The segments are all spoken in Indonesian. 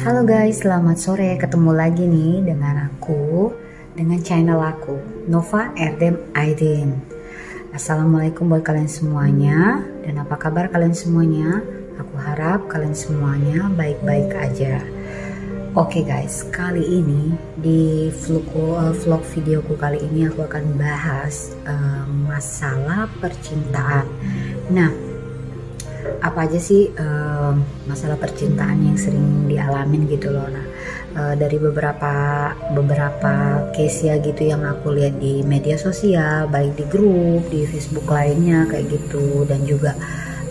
Halo guys, selamat sore. Ketemu lagi nih dengan aku, dengan channel aku, Nova Erdem Aidin. Assalamualaikum buat kalian semuanya. Dan apa kabar kalian semuanya? Aku harap kalian semuanya baik-baik aja. Oke guys, kali ini di vlog videoku kali ini aku akan bahas masalah percintaan. Nah, apa aja sih masalah percintaan yang sering dialamin gitu loh. Nah, dari beberapa case ya gitu yang aku lihat di media sosial, baik di grup, di Facebook lainnya kayak gitu, dan juga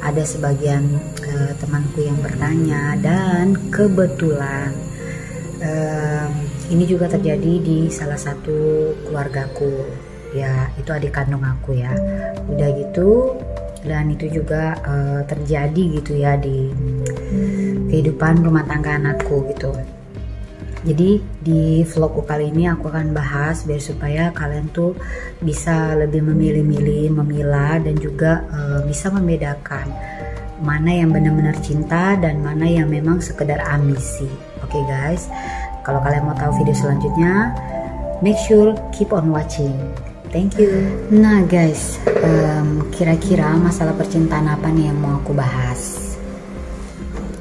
ada sebagian temanku yang bertanya, dan kebetulan ini juga terjadi di salah satu keluargaku ya, itu adik kandung aku ya. Udah gitu, dan itu juga terjadi gitu ya di kehidupan rumah tangga anakku gitu. Jadi di vlogku kali ini aku akan bahas biar supaya kalian tuh bisa lebih memilih-milih, memilah, dan juga bisa membedakan mana yang benar-benar cinta dan mana yang memang sekedar ambisi. Oke guys, kalau kalian mau tahu video selanjutnya, make sure keep on watching. Thank you. Nah guys, kira-kira masalah percintaan apa nih yang mau aku bahas?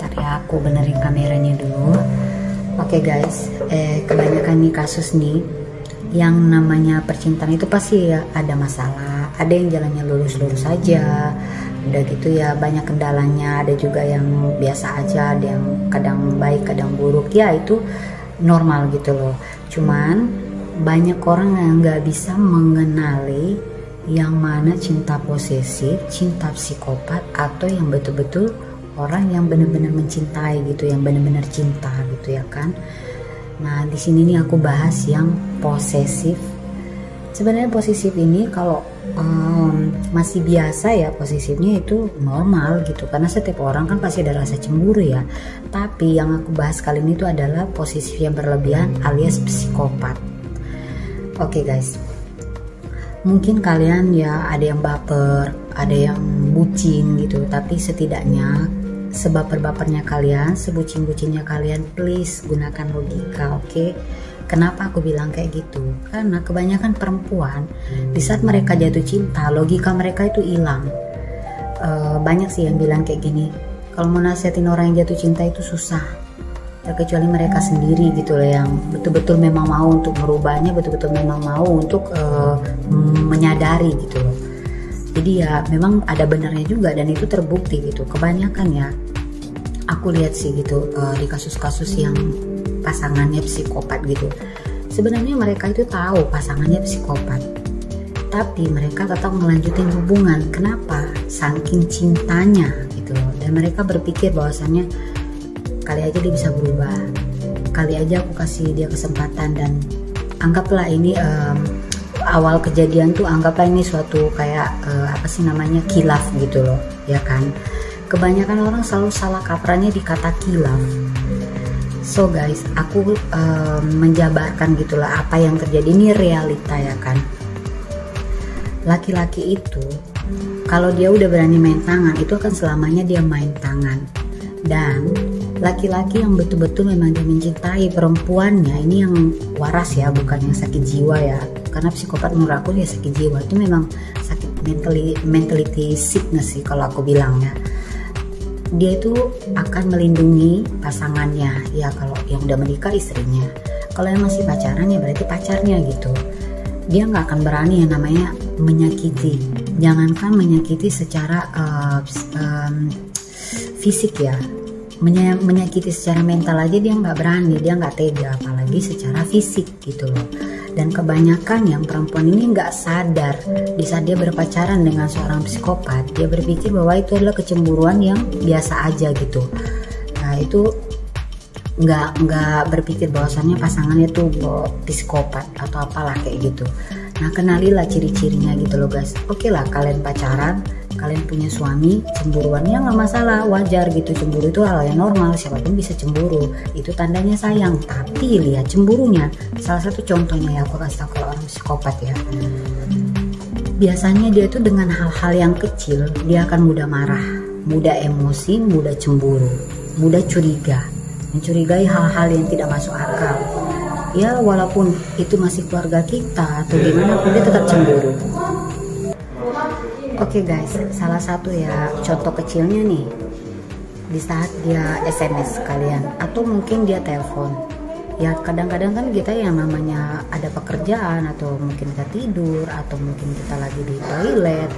Ntar ya, aku benerin kameranya dulu. Oke guys, kebanyakan nih kasus nih yang namanya percintaan itu pasti ya ada masalah. Ada yang jalannya lurus-lurus aja, udah gitu ya banyak kendalanya. Ada juga yang biasa aja, ada yang kadang baik kadang buruk ya, itu normal gitu loh. Cuman banyak orang yang nggak bisa mengenali yang mana cinta posesif, cinta psikopat, atau yang betul-betul orang yang benar-benar mencintai gitu, yang benar-benar cinta gitu ya kan. Nah di sini nih aku bahas yang posesif. Sebenarnya posesif ini kalau masih biasa ya, posesifnya itu normal gitu, karena setiap orang kan pasti ada rasa cemburu ya. Tapi yang aku bahas kali ini tuh adalah posesif yang berlebihan alias psikopat. Oke guys, mungkin kalian ya ada yang baper, ada yang bucin gitu, tapi setidaknya sebaper-bapernya kalian, sebucin-bucinnya kalian, please gunakan logika, oke? Kenapa aku bilang kayak gitu? Karena kebanyakan perempuan di saat mereka jatuh cinta, logika mereka itu hilang. Banyak sih yang bilang kayak gini, kalau mau nasihatin orang yang jatuh cinta itu susah, terkecuali mereka sendiri gitu loh, yang betul-betul memang mau untuk merubahnya, betul-betul memang mau untuk menyadari gitu loh. Jadi ya memang ada benarnya juga, dan itu terbukti gitu. Kebanyakan ya aku lihat sih gitu di kasus-kasus yang pasangannya psikopat gitu. Sebenarnya mereka itu tahu pasangannya psikopat, tapi mereka tetap melanjutin hubungan. Kenapa? Saking cintanya gitu loh. Dan mereka berpikir bahwasannya kali aja dia bisa berubah, kali aja aku kasih dia kesempatan. Dan anggaplah ini awal kejadian tuh, anggaplah ini suatu kayak apa sih namanya, khilaf gitu loh ya kan. Kebanyakan orang selalu salah kaprahnya di kata khilaf. So guys, aku menjabarkan gitulah apa yang terjadi, ini realita ya kan. Laki-laki itu kalau dia udah berani main tangan, itu akan selamanya dia main tangan. Dan laki-laki yang betul-betul memang dia mencintai perempuannya, ini yang waras ya, bukan yang sakit jiwa ya. Karena psikopat menurut aku dia sakit jiwa, itu memang sakit mentality sickness sih kalau aku bilang ya. Dia itu akan melindungi pasangannya ya, kalau yang udah menikah istrinya, kalau yang masih pacaran ya berarti pacarnya gitu. Dia nggak akan berani yang namanya menyakiti, jangankan menyakiti secara fisik ya, menyakiti secara mental aja dia nggak berani, dia nggak tega, apalagi secara fisik gitu loh. Dan kebanyakan yang perempuan ini nggak sadar di saat dia berpacaran dengan seorang psikopat, dia berpikir bahwa itu adalah kecemburuan yang biasa aja gitu. Nah itu nggak berpikir bahwasannya pasangannya tuh psikopat atau apalah kayak gitu. Nah kenalilah ciri-cirinya gitu loh guys. Oke lah kalian pacaran, kalian punya suami, cemburuannya nggak masalah, wajar gitu. Cemburu itu hal yang normal, siapapun bisa cemburu, itu tandanya sayang. Tapi lihat cemburunya, salah satu contohnya ya aku kasih tahu, kalau orang psikopat ya, biasanya dia itu dengan hal-hal yang kecil dia akan mudah marah, mudah emosi, mudah cemburu, mudah curiga. mencurigai hal-hal yang tidak masuk akal. Ya walaupun itu masih keluarga kita atau gimana pun dia tetap cemburu. Oke guys, salah satu ya contoh kecilnya nih, di saat dia SMS kalian atau mungkin dia telepon. Ya kadang-kadang kan kita yang namanya ada pekerjaan atau mungkin kita tidur atau mungkin kita lagi di toilet,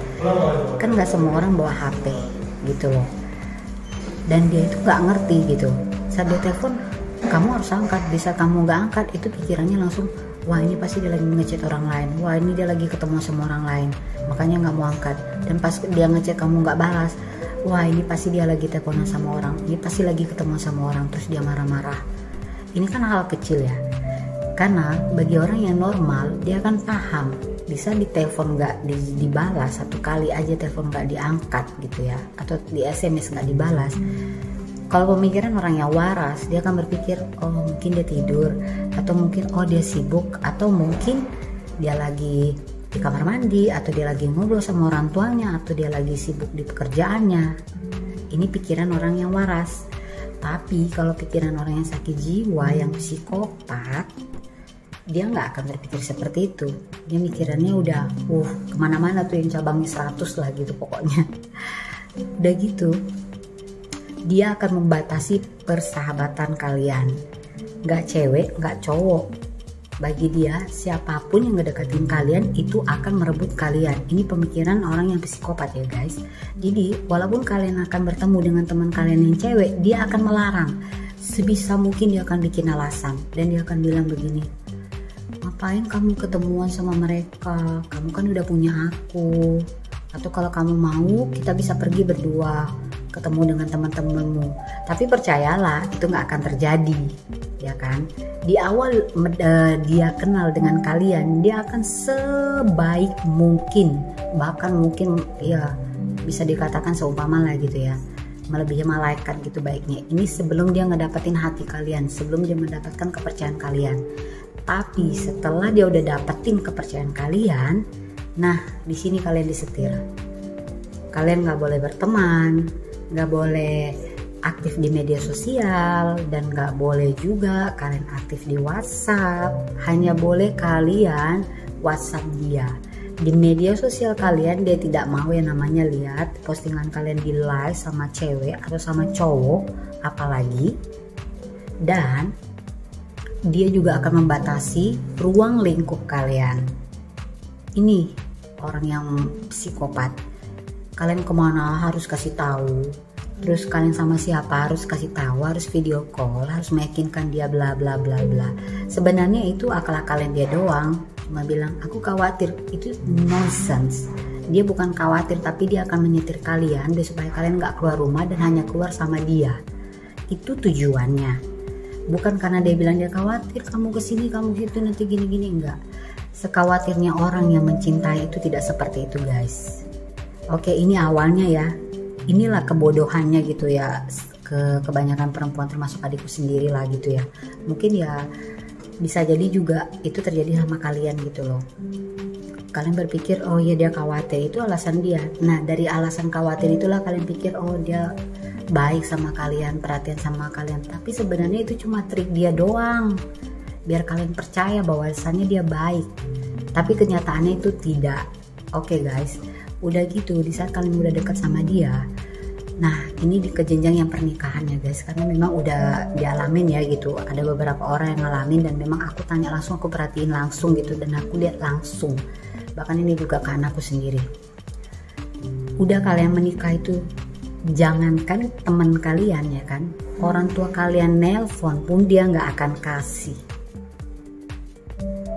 kan nggak semua orang bawa HP gitu loh. Dan dia itu nggak ngerti gitu. Saat dia telepon, kamu harus angkat. Bisa kamu nggak angkat, itu pikirannya langsung, wah ini pasti dia lagi ngechat orang lain, wah ini dia lagi ketemu sama orang lain, makanya nggak mau angkat. Dan pas dia ngechat kamu nggak balas, wah ini pasti dia lagi teleponan sama orang, ini pasti lagi ketemu sama orang, terus dia marah-marah. Ini kan hal kecil ya, karena bagi orang yang normal dia akan paham. Bisa di telepon nggak dibalas, satu kali aja telepon nggak diangkat gitu ya, atau di SMS nggak dibalas. Kalau pemikiran orang yang waras, dia akan berpikir, oh mungkin dia tidur, atau mungkin oh dia sibuk, atau mungkin dia lagi di kamar mandi, atau dia lagi ngobrol sama orang tuanya, atau dia lagi sibuk di pekerjaannya. Ini pikiran orang yang waras. Tapi kalau pikiran orang yang sakit jiwa, yang psikopat, dia nggak akan berpikir seperti itu. Dia mikirannya udah kemana-mana tuh, yang cabangnya 100 lah gitu pokoknya. Udah gitu, dia akan membatasi persahabatan kalian. Nggak cewek, nggak cowok. Bagi dia, siapapun yang ngedekatin kalian itu akan merebut kalian. Ini pemikiran orang yang psikopat ya guys. Jadi walaupun kalian akan bertemu dengan teman kalian yang cewek, dia akan melarang. Sebisa mungkin dia akan bikin alasan. Dan dia akan bilang begini, ngapain kamu ketemuan sama mereka? Kamu kan udah punya aku. Atau kalau kamu mau, kita bisa pergi berdua, ketemu dengan teman-temanmu. Tapi percayalah, itu nggak akan terjadi, ya kan? Di awal dia kenal dengan kalian, dia akan sebaik mungkin, bahkan mungkin ya bisa dikatakan seumpama lah gitu ya, melebihi malaikat gitu baiknya. Ini sebelum dia ngedapetin hati kalian, sebelum dia mendapatkan kepercayaan kalian. Tapi setelah dia udah dapetin kepercayaan kalian, nah di sini kalian disetir. Kalian nggak boleh berteman, nggak boleh aktif di media sosial, dan nggak boleh juga kalian aktif di WhatsApp. Hanya boleh kalian WhatsApp dia. Di media sosial kalian dia tidak mau yang namanya lihat postingan kalian di like sama cewek atau sama cowok apalagi. Dan dia juga akan membatasi ruang lingkup kalian. Ini orang yang psikopat. Kalian kemana harus kasih tahu. Terus kalian sama siapa harus kasih tahu, harus video call, harus meyakinkan dia bla bla bla bla. Sebenarnya itu akal-akalan dia doang. Cuma bilang aku khawatir, itu nonsense. Dia bukan khawatir, tapi dia akan menyetir kalian supaya kalian nggak keluar rumah dan hanya keluar sama dia. Itu tujuannya. Bukan karena dia bilang dia khawatir kamu kesini, kamu gitu nanti gini-gini, enggak. Sekhawatirnya orang yang mencintai itu tidak seperti itu guys. Oke, ini awalnya ya. Inilah kebodohannya gitu ya, kebanyakan perempuan termasuk adikku sendiri lah gitu ya. Mungkin ya bisa jadi juga itu terjadi sama kalian gitu loh. Kalian berpikir oh ya dia khawatir, itu alasan dia. Nah dari alasan khawatir itulah kalian pikir oh dia baik sama kalian, perhatian sama kalian. Tapi sebenarnya itu cuma trik dia doang, biar kalian percaya bahwasannya dia baik. Tapi kenyataannya itu tidak. Oke guys, udah gitu di saat kalian udah dekat sama dia, nah ini di kejenjang yang pernikahan ya guys, karena memang udah dialamin ya gitu. Ada beberapa orang yang ngalamin dan memang aku tanya langsung, aku perhatiin langsung gitu, dan aku lihat langsung. Bahkan ini juga ke anakku sendiri. Udah kalian menikah itu, jangankan teman kalian ya kan, orang tua kalian nelpon pun dia nggak akan kasih.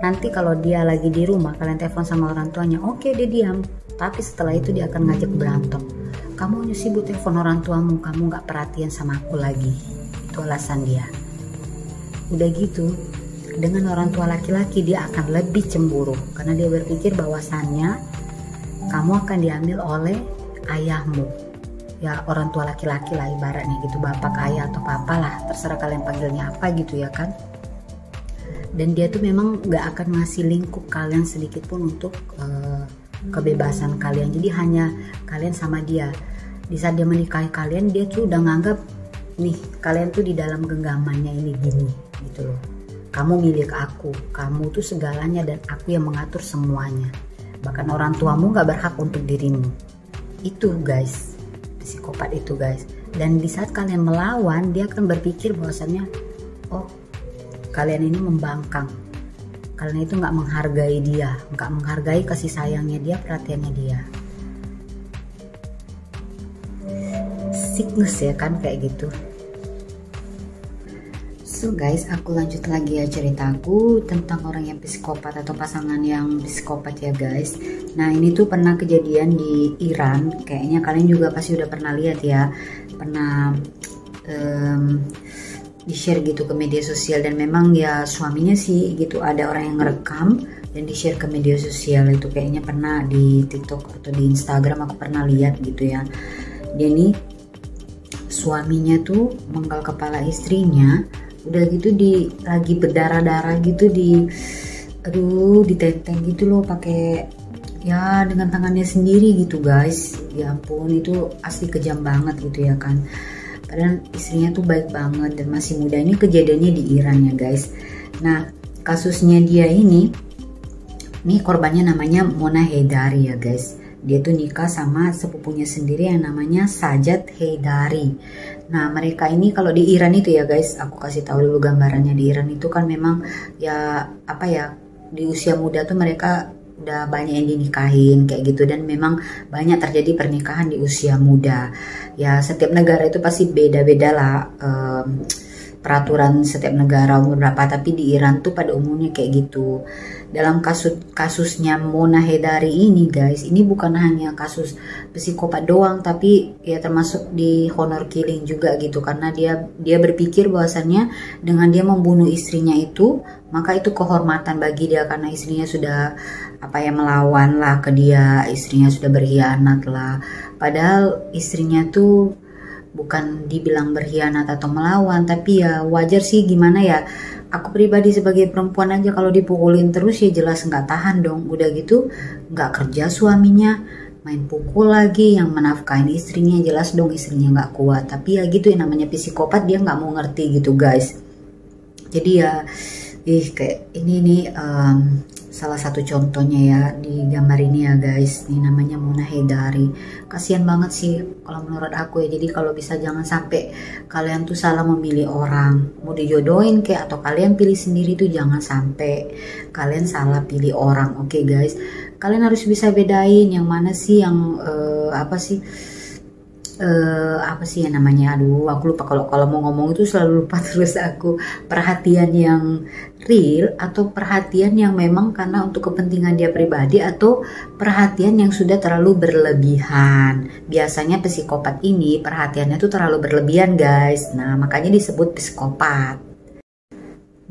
Nanti kalau dia lagi di rumah, kalian telepon sama orang tuanya, oke dia diam. Tapi setelah itu dia akan ngajak berantem. Kamu hanya sibuk telepon orang tuamu, kamu gak perhatian sama aku lagi. Itu alasan dia. Udah gitu, dengan orang tua laki-laki dia akan lebih cemburu. Karena dia berpikir bahwasannya kamu akan diambil oleh ayahmu. Ya orang tua laki-laki lah ibaratnya gitu, bapak, ayah atau papa lah, terserah kalian panggilnya apa gitu ya kan. Dan dia tuh memang gak akan ngasih lingkup kalian sedikit pun untuk kebebasan kalian. Jadi hanya kalian sama dia. Di saat dia menikahi kalian, dia tuh udah nganggap nih kalian tuh di dalam genggamannya ini gini gitu loh. Kamu milik aku, kamu tuh segalanya dan aku yang mengatur semuanya. Bahkan orang tuamu gak berhak untuk dirimu. Itu guys, psikopat itu guys. Dan di saat kalian melawan, dia akan berpikir bahwasannya, oh kalian ini membangkang. Kalian itu gak menghargai dia, gak menghargai kasih sayangnya dia, perhatiannya dia. Sickness ya kan kayak gitu. So guys, aku lanjut lagi ya ceritaku tentang orang yang psikopat atau pasangan yang psikopat ya guys. Nah ini tuh pernah kejadian di Iran, kayaknya kalian juga pasti udah pernah lihat ya, pernah di-share gitu ke media sosial. Dan memang ya suaminya sih gitu, ada orang yang ngerekam dan di-share ke media sosial. Itu kayaknya pernah di TikTok atau di Instagram aku pernah lihat gitu ya. Dia nih suaminya tuh menggal kepala istrinya, udah gitu lagi berdarah-darah gitu ditenteng gitu loh pakai ya dengan tangannya sendiri gitu guys. Ya ampun, itu asli kejam banget gitu ya kan. Padahal istrinya tuh baik banget dan masih muda. Ini kejadiannya di Iran ya guys. Nah kasusnya dia ini korbannya namanya Mona Haydari ya guys. Dia tuh nikah sama sepupunya sendiri yang namanya Sajat Haydari. Nah mereka ini kalau di Iran itu ya guys, aku kasih tahu dulu gambarannya. Di Iran itu kan memang ya apa ya, di usia muda tuh mereka udah banyak yang dinikahin kayak gitu. Dan memang banyak terjadi pernikahan di usia muda. Ya setiap negara itu pasti beda-beda lah peraturan setiap negara umur berapa, tapi di Iran tuh pada umumnya kayak gitu. Dalam kasusnya Mona Haydari ini guys, ini bukan hanya kasus psikopat doang, tapi ya termasuk di honor killing juga gitu, karena dia berpikir bahwasannya dengan dia membunuh istrinya itu, maka itu kehormatan bagi dia karena istrinya sudah melawan lah ke dia, istrinya sudah berkhianat lah. Padahal istrinya tuh bukan dibilang berkhianat atau melawan, tapi ya wajar sih, gimana ya, aku pribadi sebagai perempuan aja kalau dipukulin terus ya jelas nggak tahan dong. Udah gitu nggak kerja suaminya, main pukul lagi, yang menafkahin istrinya, jelas dong istrinya nggak kuat. Tapi ya gitu ya, namanya psikopat, dia nggak mau ngerti gitu guys. Jadi ya kayak ini nih salah satu contohnya ya di gambar ini ya guys. Ini namanya Mona Haydari. Kasihan banget sih kalau menurut aku ya. Jadi kalau bisa jangan sampai kalian tuh salah memilih orang, mau dijodohin kayak atau kalian pilih sendiri tuh jangan sampai kalian salah pilih orang. Oke guys, kalian harus bisa bedain yang mana sih yang apa sih ya namanya, aduh aku lupa, kalau mau ngomong itu selalu lupa terus aku. Perhatian yang real atau perhatian yang memang karena untuk kepentingan dia pribadi, atau perhatian yang sudah terlalu berlebihan. Biasanya psikopat ini perhatiannya tuh terlalu berlebihan guys. Nah makanya disebut psikopat.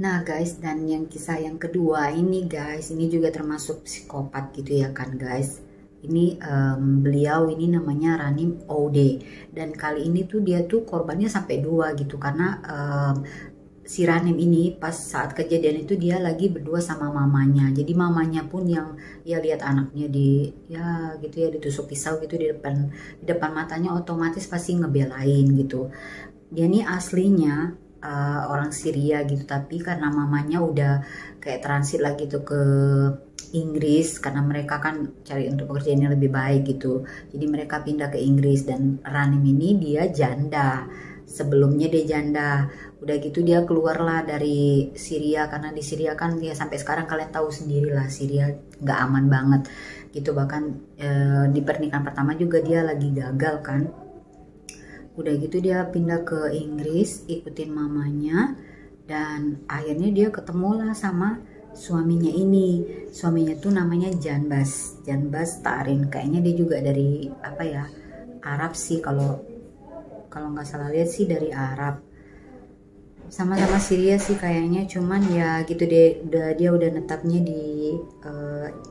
Nah guys, dan yang kisah yang kedua ini guys, ini juga termasuk psikopat gitu ya kan guys. Ini beliau ini namanya Ranim Oude, dan kali ini tuh dia tuh korbannya sampai 2 gitu, karena si Ranim ini pas saat kejadian itu dia lagi berdua sama mamanya. Jadi mamanya pun yang ya lihat anaknya ditusuk pisau gitu di depan matanya, otomatis pasti ngebelain gitu. Dia ini aslinya orang Syria gitu, tapi karena mamanya udah kayak transit lah gitu ke Inggris, karena mereka kan cari untuk pekerjaan yang lebih baik gitu. Jadi mereka pindah ke Inggris, dan Ranim ini dia janda. Sebelumnya dia janda. Udah gitu dia keluarlah dari Syria, karena di Syria kan ya sampai sekarang kalian tahu sendiri lah, Syria nggak aman banget gitu. Bahkan di pernikahan pertama juga dia lagi gagal kan. Udah gitu dia pindah ke Inggris, ikutin mamanya, dan akhirnya dia ketemulah sama suaminya ini. Suaminya tuh namanya Janbaz Tarin. Kayaknya dia juga dari Arab sih, kalau nggak salah lihat sih dari Arab. Sama-sama Syria sih kayaknya, cuman ya gitu dia udah netapnya di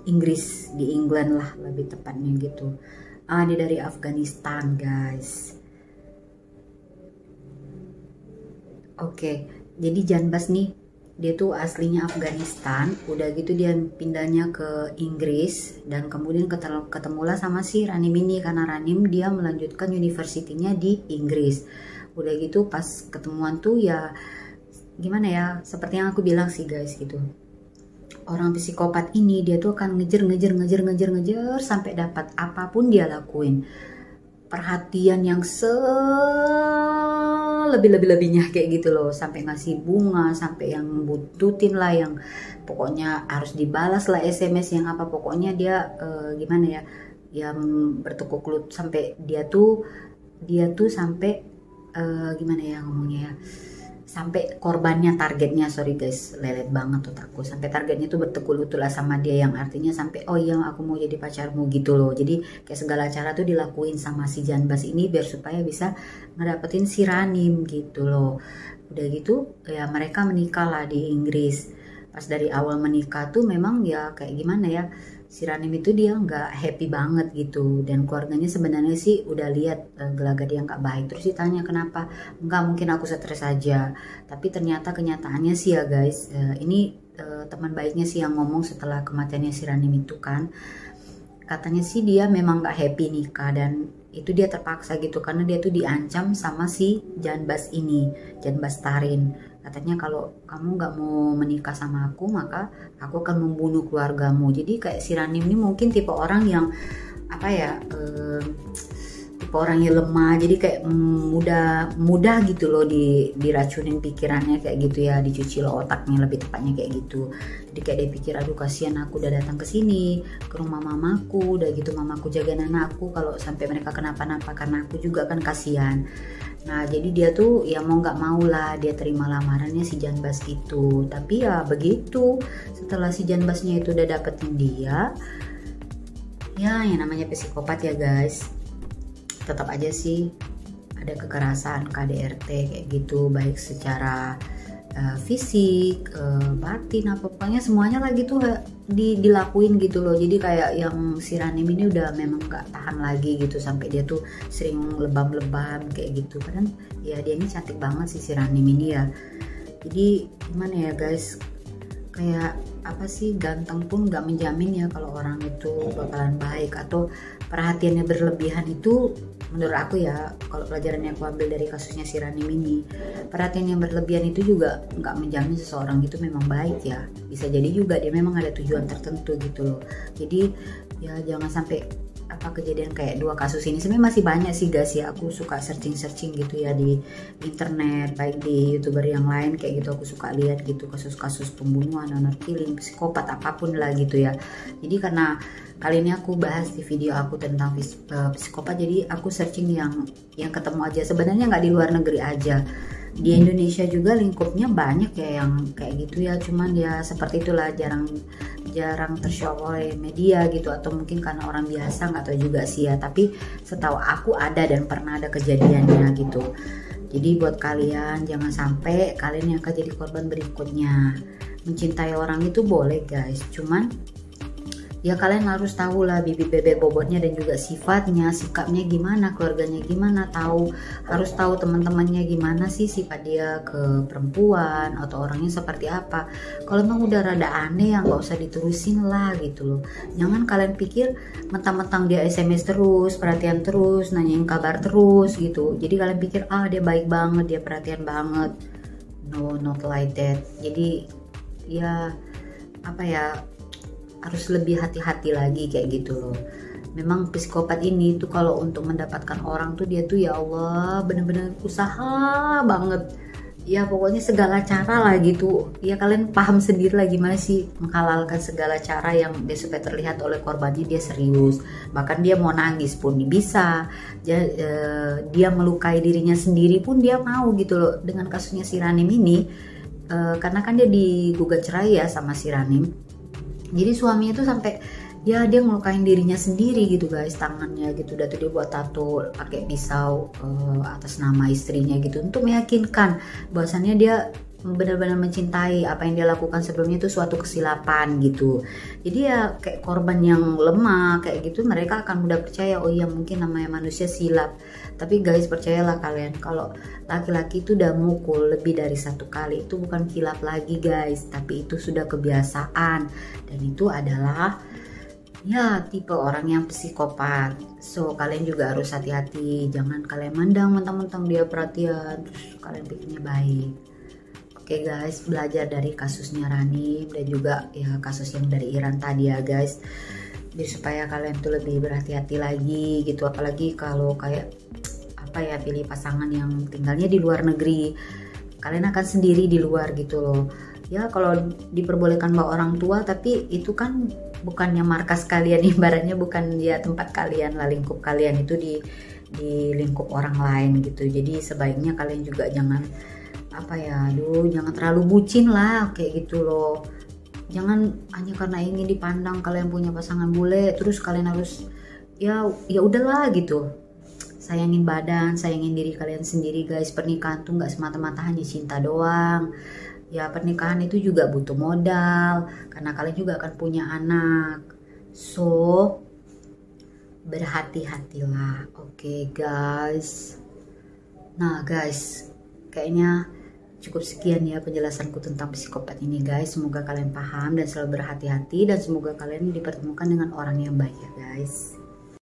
Inggris, di England lah lebih tepatnya gitu. Dia dari Afghanistan guys. Oke, jadi Janbaz nih dia tuh aslinya Afghanistan. Udah gitu dia pindahnya ke Inggris, dan kemudian ketemulah sama si Ranim ini, karena Ranim dia melanjutkan universitinya di Inggris. Udah gitu pas ketemuan tuh ya gimana ya, seperti yang aku bilang sih guys gitu, orang psikopat ini dia tuh akan ngejar sampai dapat. Apapun dia lakuin, perhatian yang lebih-lebihnya kayak gitu loh, sampai ngasih bunga, sampai yang bututin lah, yang pokoknya harus dibalas lah SMS yang apa, pokoknya dia gimana ya, yang bertekuk lutut, sampai dia tuh sampai gimana ya ngomongnya ya, sampai korbannya, targetnya, sorry guys, lelet banget otakku, sampai targetnya tuh bertekuk lutut lah sama dia, yang artinya sampai oh iya aku mau jadi pacarmu gitu loh. Jadi kayak segala cara tuh dilakuin sama si Janbas ini biar supaya bisa ngedapetin si Ranim gitu loh. Udah gitu ya mereka menikah lah di Inggris. Pas dari awal menikah tuh memang ya kayak gimana ya, si Ranim itu dia nggak happy banget gitu, dan keluarganya sebenarnya sih udah lihat gelagat dia nggak baik. Terus ditanya kenapa, nggak, mungkin aku stres aja. Tapi ternyata kenyataannya sih ya guys, ini teman baiknya sih yang ngomong setelah kematiannya si Ranim itu kan, katanya sih dia memang nggak happy nikah, dan itu dia terpaksa gitu karena dia tuh diancam sama si Janbas ini, Janbas Tarin. Katanya kalau kamu nggak mau menikah sama aku maka aku akan membunuh keluargamu. Jadi kayak si Ranim ini mungkin tipe orang yang apa ya, tipe orang yang lemah, jadi kayak mudah gitu loh diracunin pikirannya kayak gitu ya, dicuci lo otaknya lebih tepatnya kayak gitu. Jadi kayak dia pikir aduh kasihan aku udah datang ke sini ke rumah mamaku, udah gitu mamaku jagain anakku, kalau sampai mereka kenapa-napa karena aku juga kan kasihan. Nah jadi dia tuh ya mau nggak mau lah dia terima lamarannya si Janbas itu. Tapi ya begitu, setelah si Janbasnya itu udah dapetin dia, ya yang namanya psikopat ya guys, tetap aja sih ada kekerasan, KDRT kayak gitu, baik secara fisik, batin, apa pokoknya semuanya lagi tuh dilakuin gitu loh. Jadi kayak yang si Ranim ini udah memang gak tahan lagi gitu, sampai dia tuh sering lebam-lebam kayak gitu. Padahal ya dia ini cantik banget sih si Ranim ini ya. Jadi gimana ya guys, kayak apa sih, ganteng pun gak menjamin ya kalau orang itu bakalan baik, atau perhatiannya berlebihan itu menurut aku ya, kalau pelajaran yang aku ambil dari kasusnya si Ranim ini, perhatian yang berlebihan itu juga nggak menjamin seseorang itu memang baik ya. Bisa jadi juga dia memang ada tujuan tertentu gitu loh. Jadi ya jangan sampai apa kejadian kayak dua kasus ini. Sebenarnya masih banyak sih guys ya, aku suka searching gitu ya di internet, baik di YouTuber yang lain kayak gitu, aku suka lihat gitu kasus-kasus pembunuhan, honor killing, psikopat apapun lah gitu ya. Jadi karena kali ini aku bahas di video aku tentang psikopat, jadi aku searching yang ketemu aja. Sebenarnya nggak di luar negeri aja, di Indonesia juga lingkupnya banyak ya yang kayak gitu ya. Cuman ya seperti itulah, jarang tershow oleh media gitu, atau mungkin karena orang biasa, nggak tahu juga sih ya. Tapi setahu aku ada dan pernah ada kejadiannya gitu. Jadi buat kalian jangan sampai kalian yang akan jadi korban berikutnya. Mencintai orang itu boleh guys, cuman ya kalian harus tahu lah bibit bebek bobotnya, dan juga sifatnya, sikapnya gimana, keluarganya gimana, harus tahu teman-temannya gimana sih sifat dia ke perempuan atau orangnya seperti apa. Kalau emang udah rada aneh ya nggak usah diterusin lah gitu loh. Jangan kalian pikir mentang-mentang dia SMS terus, perhatian terus, nanyain kabar terus gitu, jadi kalian pikir dia baik banget, dia perhatian banget. No, not like that. Jadi ya apa ya, harus lebih hati-hati lagi kayak gitu loh. Memang psikopat ini tuh kalau untuk mendapatkan orang tuh dia tuh ya Allah bener-bener usaha banget ya, pokoknya segala cara lah gitu ya. Kalian paham sendiri lah gimana sih menghalalkan segala cara yang dia supaya terlihat oleh korbannya dia serius. Bahkan dia mau nangis pun bisa, dia melukai dirinya sendiri pun dia mau gitu loh. Dengan kasusnya si Ranim ini, karena kan dia digugat cerai ya sama si Ranim, jadi suaminya tuh sampai ya dia ngelukain dirinya sendiri gitu guys, tangannya gitu. Udah tuh dia buat tato pakai pisau atas nama istrinya gitu, untuk meyakinkan bahwasannya dia benar-benar mencintai. Apa yang dia lakukan sebelumnya itu suatu kesilapan gitu. Jadi ya kayak korban yang lemah kayak gitu, mereka akan mudah percaya oh iya mungkin namanya manusia silap. Tapi guys percayalah kalian, kalau laki-laki itu udah mukul lebih dari satu kali itu bukan kilap lagi guys, tapi itu sudah kebiasaan, dan itu adalah ya tipe orang yang psikopat. So kalian juga harus hati-hati, jangan kalian mandang mentang-mentang dia perhatian terus kalian pikirnya baik. Oke guys, belajar dari kasusnya Rani dan juga ya kasus yang dari Iran tadi ya guys, jadi supaya kalian tuh lebih berhati-hati lagi gitu, apalagi kalau kayak apa ya, pilih pasangan yang tinggalnya di luar negeri, kalian akan sendiri di luar gitu loh ya. Kalau diperbolehkan bawa orang tua, tapi itu kan bukannya markas kalian, ibaratnya bukan ya tempat kalian lah, lingkup kalian itu di lingkup orang lain gitu. Jadi sebaiknya kalian juga jangan apa ya, aduh jangan terlalu bucin lah kayak gitu loh. Jangan hanya karena ingin dipandang kalian punya pasangan bule terus kalian harus ya udahlah gitu. Sayangin badan, sayangin diri kalian sendiri guys. Pernikahan tuh nggak semata-mata hanya cinta doang. Ya pernikahan itu juga butuh modal karena kalian juga akan punya anak. So berhati-hatilah, oke guys. Nah guys, kayaknya cukup sekian ya penjelasanku tentang psikopat ini guys. Semoga kalian paham dan selalu berhati-hati, dan semoga kalian dipertemukan dengan orang yang baik ya guys.